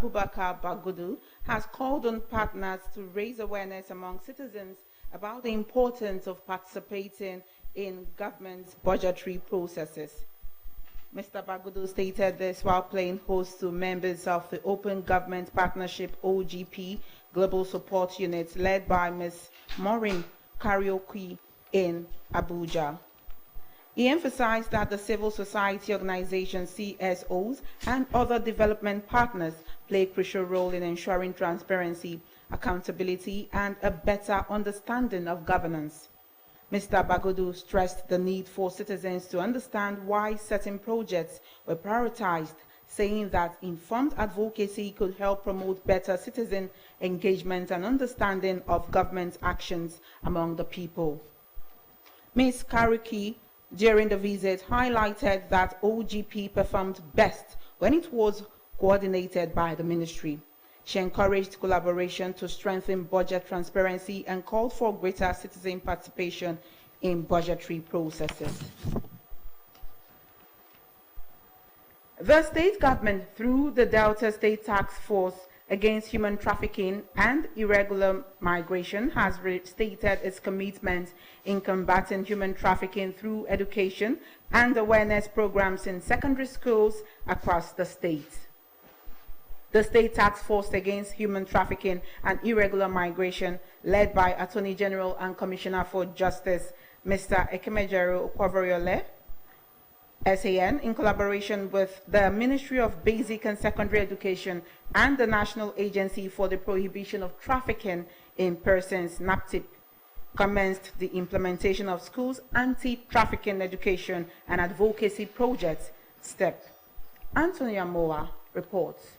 Abubakar Bagudu has called on partners to raise awareness among citizens about the importance of participating in government's budgetary processes. Mr. Bagudu stated this while playing host to members of the Open Government Partnership OGP Global Support Unit led by Ms. Maureen Karaoke in Abuja. He emphasized that the civil society organizations, CSOs, and other development partners play a crucial role in ensuring transparency, accountability, and a better understanding of governance. Mr. Bagudu stressed the need for citizens to understand why certain projects were prioritized, saying that informed advocacy could help promote better citizen engagement and understanding of government actions among the people. Ms. Karaoke during the visit highlighted that OGP performed best when it was coordinated by the ministry. She encouraged collaboration to strengthen budget transparency and called for greater citizen participation in budgetary processes. The state government, through the Delta State Task Force Against Human Trafficking and Irregular Migration, has restated its commitment in combating human trafficking through education and awareness programs in secondary schools across the state. The State Task Force Against Human Trafficking and Irregular Migration, led by Attorney General and Commissioner for Justice, Mr. Ekemejero Okwavoriole, SAN, in collaboration with the Ministry of Basic and Secondary Education and the National Agency for the Prohibition of Trafficking in Persons, NAPTIP, commenced the implementation of schools' anti-trafficking education and advocacy project, STEP. Antonia Moa reports.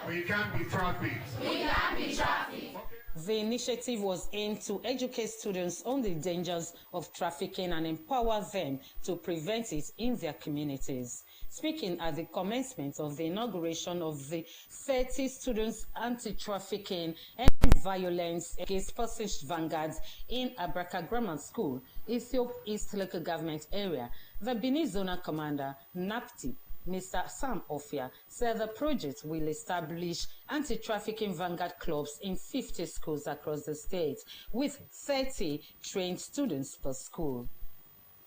We can't be trafficked. We can't be trafficked. The initiative was aimed to educate students on the dangers of trafficking and empower them to prevent it in their communities. Speaking at the commencement of the inauguration of the 30 Students Anti-Trafficking and Violence Against Persons Vanguards in Abraka Grammar School, Ethiopia East Local Government Area, the Benin Zonal Commander, NAPTIP, Mr. Sam Ofia, said the project will establish anti-trafficking vanguard clubs in 50 schools across the state, with 30 trained students per school.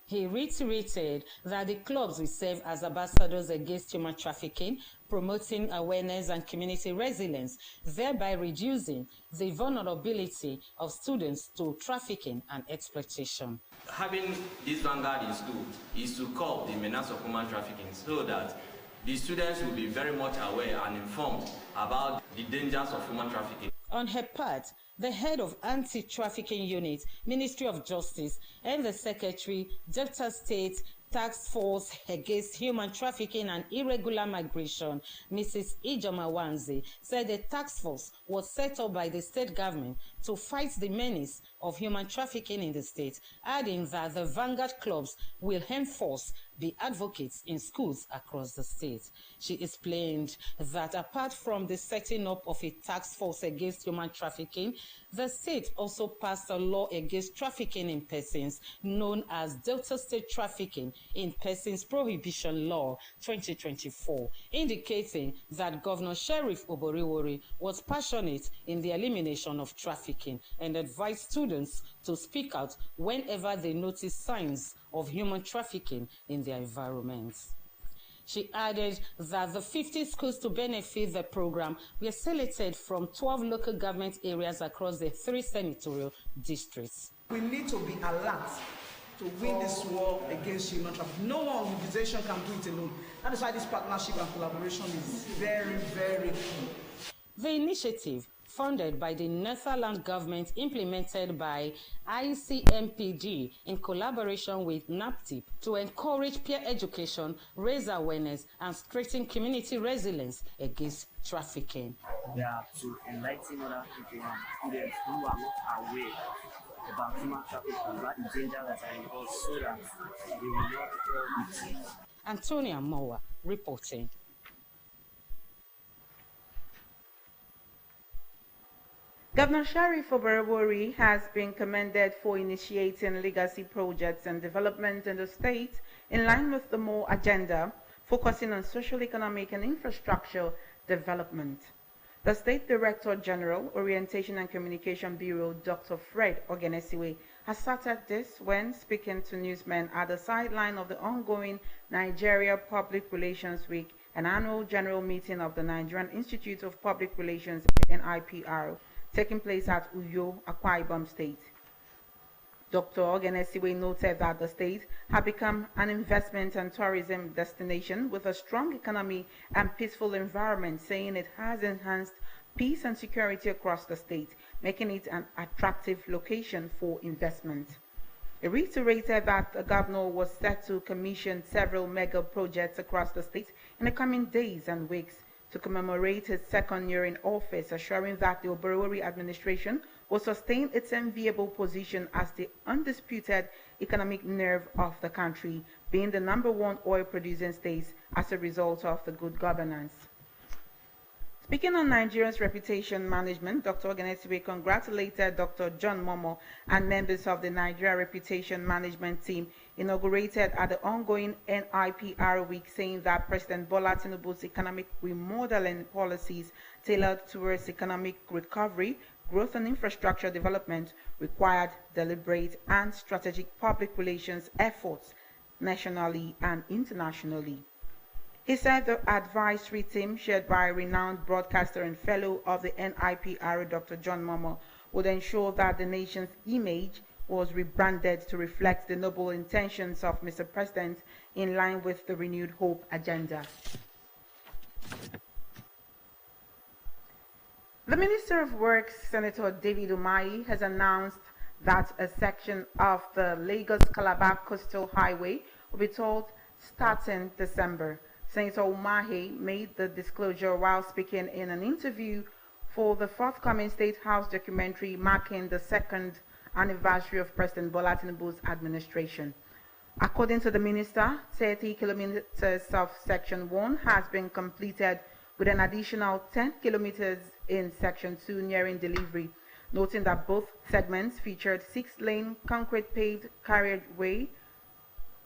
He reiterated that the clubs will serve as ambassadors against human trafficking, promoting awareness and community resilience, thereby reducing the vulnerability of students to trafficking and exploitation. Having this vanguard in school is to curb the menace of human trafficking so that the students will be very much aware and informed about the dangers of human trafficking. On her part, the head of Anti-Trafficking Unit, Ministry of Justice, and the Secretary, Delta State Task Force Against Human Trafficking and Irregular Migration, Mrs. Ijoma Wanzi, said the task force was set up by the state government to fight the menace of human trafficking in the state, adding that the vanguard clubs will henceforth be advocates in schools across the state. She explained that apart from the setting up of a task force against human trafficking, the state also passed a law against trafficking in persons known as Delta State Trafficking in Persons Prohibition Law 2024, indicating that Governor Sheriff Oboriwori was passionate in the elimination of trafficking and advised students to speak out whenever they notice signs of human trafficking in their environments. She added that the 50 schools to benefit the program were selected from 12 local government areas across the 3 senatorial districts. We need to be alert to win this war against human trafficking. No one organization can do it alone. That is why this partnership and collaboration is very, very key. The initiative, funded by the Netherlands government, implemented by ICMPG in collaboration with NAPTIP to encourage peer education, raise awareness, and strengthen community resilience against trafficking. Yeah, to enlighten other people and students who are not aware about human trafficking, about the danger that are involved, so that they will not fall victim. Antonia Moa reporting. Governor Sheriff Oboriwori has been commended for initiating legacy projects and development in the state in line with the MORE agenda focusing on social, economic, and infrastructure development. The State Director General, Orientation and Communication Bureau, Dr. Fred Ogenesiwe, has started this when speaking to newsmen at the sideline of the ongoing Nigeria Public Relations Week, an annual general meeting of the Nigerian Institute of Public Relations, NIPR, taking place at Uyo, Akwa Ibom State. Dr. Ogenesiwe noted that the state had become an investment and tourism destination with a strong economy and peaceful environment, saying it has enhanced peace and security across the state, making it an attractive location for investment. He reiterated that the governor was set to commission several mega projects across the state in the coming days and weeks to commemorate his second year in office, assuring that the Oborowori administration will sustain its enviable position as the undisputed economic nerve of the country, being the #1 oil-producing state as a result of the good governance. Speaking on Nigeria's reputation management, Dr. Ogenesiwe congratulated Dr. John Momoh and members of the Nigeria Reputation Management team inaugurated at the ongoing NIPR week, saying that President Bola Tinubu's economic remodeling policies tailored towards economic recovery, growth and infrastructure development required deliberate and strategic public relations efforts nationally and internationally. He said the advisory team, chaired by renowned broadcaster and fellow of the NIPR, Dr. John Momoh, would ensure that the nation's image was rebranded to reflect the noble intentions of Mr. President in line with the Renewed Hope agenda. The Minister of Works, Senator David Umahi, has announced that a section of the Lagos-Calabar Coastal Highway will be tolled starting December. Senator Umahi made the disclosure while speaking in an interview for the forthcoming State House documentary marking the second anniversary of President Bola Tinubu's administration. According to the minister, 30 kilometers of Section 1 has been completed, with an additional 10 kilometers in Section 2 nearing delivery, noting that both segments featured 6-lane concrete paved carriageway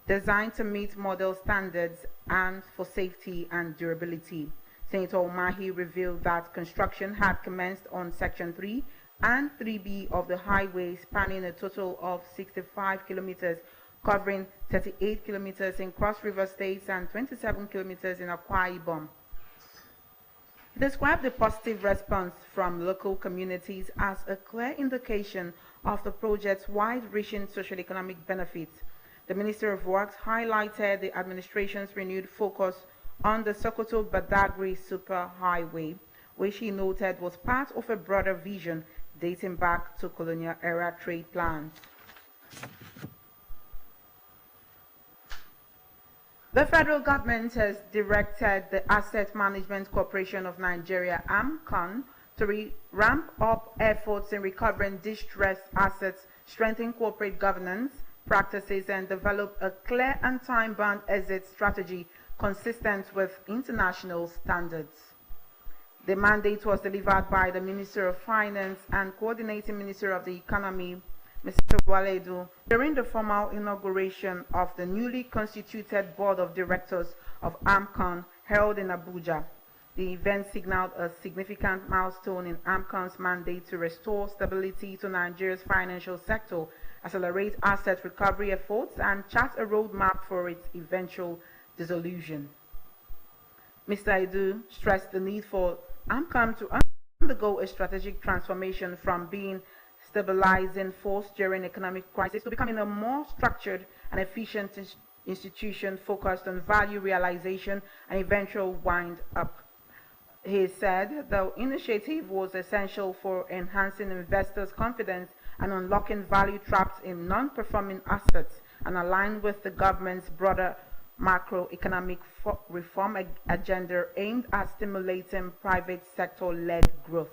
designed to meet model standards and for safety and durability. Senator Umahi revealed that construction had commenced on Section 3 and 3B of the highway, spanning a total of 65 kilometers, covering 38 kilometers in Cross River States and 27 kilometers in Akwa Ibom. He described the positive response from local communities as a clear indication of the project's wide-reaching socio-economic benefits. The Minister of Works highlighted the administration's renewed focus on the Sokoto-Badagry Superhighway, which he noted was part of a broader vision dating back to colonial-era trade plans. The federal government has directed the Asset Management Corporation of Nigeria, AMCON, to ramp up efforts in recovering distressed assets, strengthen corporate governance practices, and develop a clear and time-bound exit strategy consistent with international standards. The mandate was delivered by the Minister of Finance and Coordinating Minister of the Economy, Mr. Waledu, during the formal inauguration of the newly constituted Board of Directors of AMCON held in Abuja. The event signaled a significant milestone in AMCON's mandate to restore stability to Nigeria's financial sector, accelerate asset recovery efforts, and chart a roadmap for its eventual dissolution. Mr. Edu stressed the need for AMCON to undergo a strategic transformation from being stabilizing force during economic crisis to becoming a more structured and efficient institution focused on value realization and eventual wind-up. He said the initiative was essential for enhancing investors' confidence and unlocking value trapped in non-performing assets, and aligned with the government's broader macroeconomic reform agenda aimed at stimulating private sector-led growth.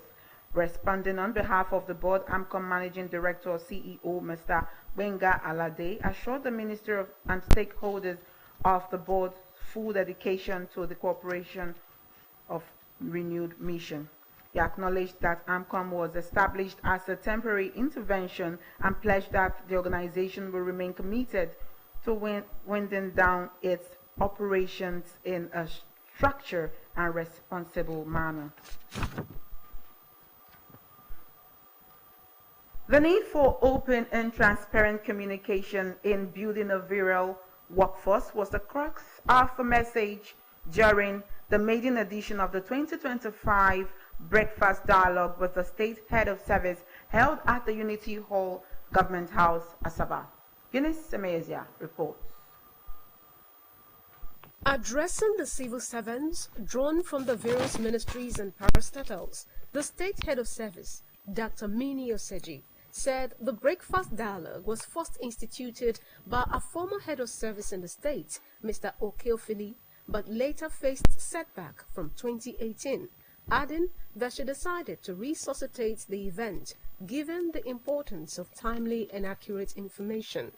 Responding on behalf of the board, AMCON Managing Director CEO Mr. Gbenga Alade assured the Minister and stakeholders of the board's full dedication to the corporation of renewed mission. He acknowledged that AMCON was established as a temporary intervention and pledged that the organization will remain committed to winding down its operations in a structured and responsible manner. The need for open and transparent communication in building a virile workforce was the crux of the message during the maiden edition of the 2025 Breakfast Dialogue with the State Head of Service held at the Unity Hall, Government House, Asaba. Eunice Semezia reports. Addressing the civil servants drawn from the various ministries and parastatals, the State Head of Service, Dr. Minnie Oseji, said the Breakfast Dialogue was first instituted by a former head of service in the state, Mr. Okeofili, but later faced setback from 2018, adding that she decided to resuscitate the event given the importance of timely and accurate information.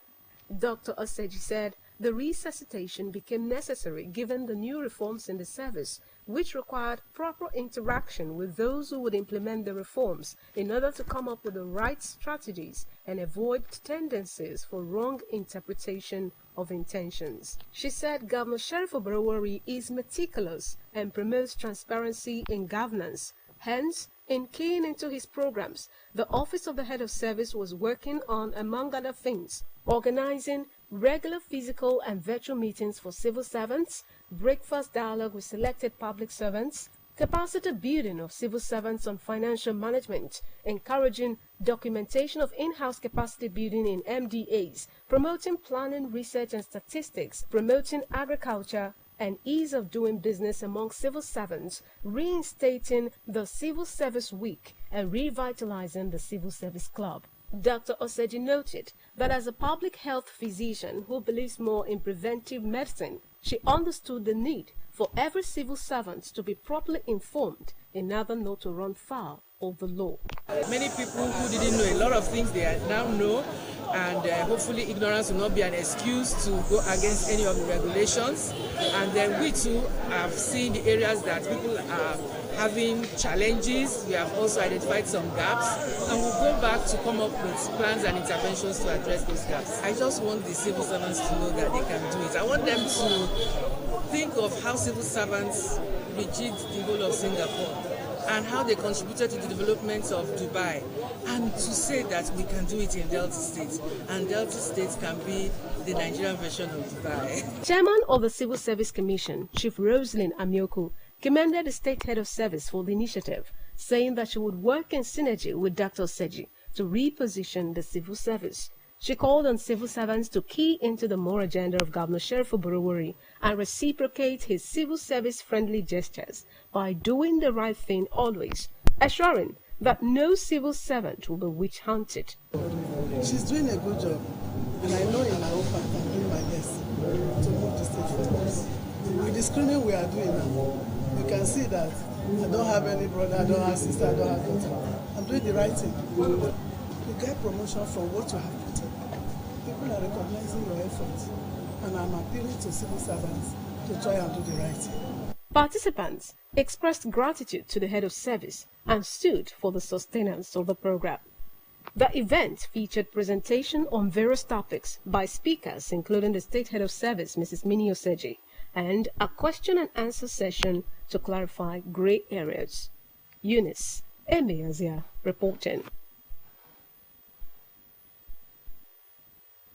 Dr. Oseji said the resuscitation became necessary given the new reforms in the service, which required proper interaction with those who would implement the reforms in order to come up with the right strategies and avoid tendencies for wrong interpretation of intentions. She said Governor Sheriff Oborowori is meticulous and promotes transparency in governance. Hence, in keying into his programs, the Office of the Head of Service was working on, among other things, organizing regular physical and virtual meetings for civil servants, breakfast dialogue with selected public servants, capacity building of civil servants on financial management, encouraging documentation of in-house capacity building in MDAs, promoting planning, research and statistics, promoting agriculture, and ease of doing business among civil servants, reinstating the Civil Service Week, and revitalizing the Civil Service Club. Dr. Oseji noted that as a public health physician who believes more in preventive medicine, she understood the need for every civil servant to be properly informed in order not to run foul of the law. Many people who didn't know a lot of things they now know, and hopefully ignorance will not be an excuse to go against any of the regulations. And then we too have seen the areas that people are having challenges. We have also identified some gaps, and we'll go back to come up with plans and interventions to address those gaps. I just want the civil servants to know that they can do it. I want them to think of how civil servants rejigged the whole of Singapore and how they contributed to the development of Dubai, and to say that we can do it in Delta State, and Delta State can be the Nigerian version of Dubai. Chairman of the Civil Service Commission, Chief Rosalyn Amioku, commended the State Head of Service for the initiative, saying that she would work in synergy with Dr. Oseji to reposition the civil service. She called on civil servants to key into the moral agenda of Governor Sheriff Oborowori and reciprocate his civil service-friendly gestures by doing the right thing always, assuring that no civil servant will be witch-hunted. She's doing a good job, and I know in my own part I'm doing my best to move the state forward. With the screening we are doing now, you can see that I don't have any brother, I don't have sister, I don't have daughter. I'm doing the right thing. You get promotion from what you have put in. People are recognizing your efforts, and I'm appealing to civil servants to try and do the right thing. Participants expressed gratitude to the Head of Service and stood for the sustenance of the program. The event featured presentation on various topics by speakers including the State Head of Service, Mrs. Minnie Oseji, and a question and answer session to clarify grey areas. Eunice Semezia reporting.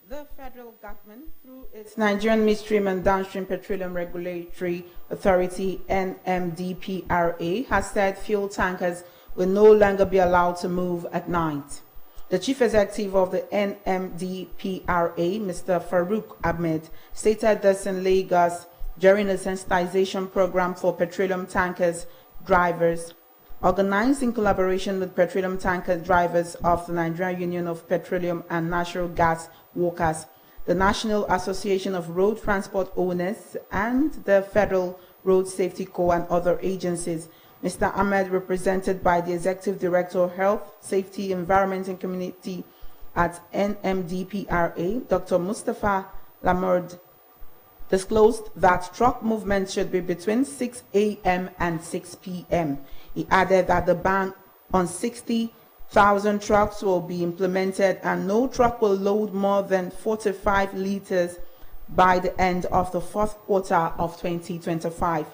The federal government, through its Nigerian Midstream and Downstream Petroleum Regulatory Authority, NMDPRA, has said fuel tankers will no longer be allowed to move at night. The chief executive of the NMDPRA, Mr. Farouk Ahmed, stated this in Lagos during a sensitization program for petroleum tankers drivers, organized in collaboration with petroleum tanker drivers of the Nigerian Union of Petroleum and Natural Gas Workers, the National Association of Road Transport Owners, and the Federal Road Safety Corps and other agencies. Mr. Ahmed, represented by the Executive Director of Health, Safety, Environment and Community at NMDPRA, Dr. Mustafa Lamord, disclosed that truck movement should be between 6 a.m. and 6 p.m. He added that the ban on 60,000 trucks will be implemented and no truck will load more than 45 liters by the end of the fourth quarter of 2025.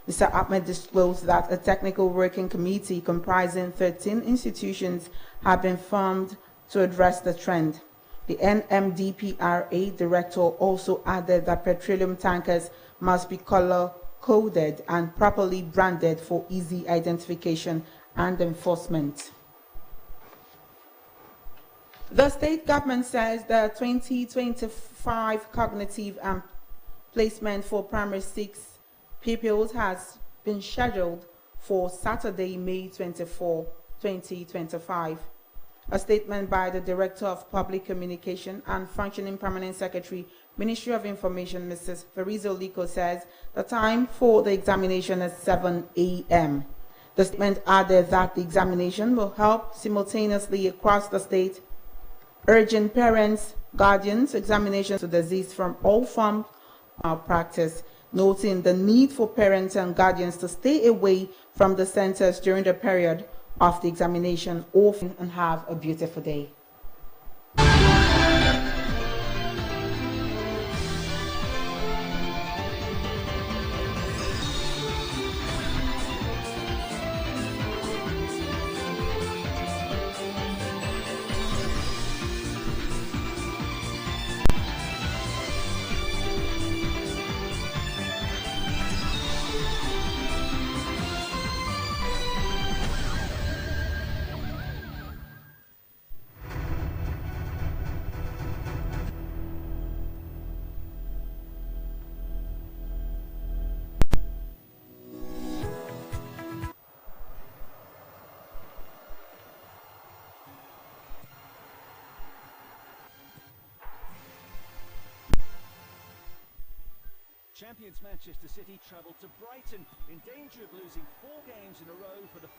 Mr. Ahmed disclosed that a technical working committee comprising 13 institutions have been formed to address the trend. The NMDPRA director also added that petroleum tankers must be color-coded and properly branded for easy identification and enforcement. The state government says the 2025 cognitive and placement for primary 6 pupils has been scheduled for Saturday, May 24, 2025. A statement by the Director of Public Communication and Functioning Permanent Secretary, Ministry of Information, Mrs. Farizo Liko, says the time for the examination is 7 a.m. The statement added that the examination will help simultaneously across the state, urging parents, guardians, examinations to desist from all forms of malpractice, noting the need for parents and guardians to stay away from the centers during the period of the examination often and have a beautiful day. Champions Manchester City travelled to Brighton in danger of losing 4 games in a row for the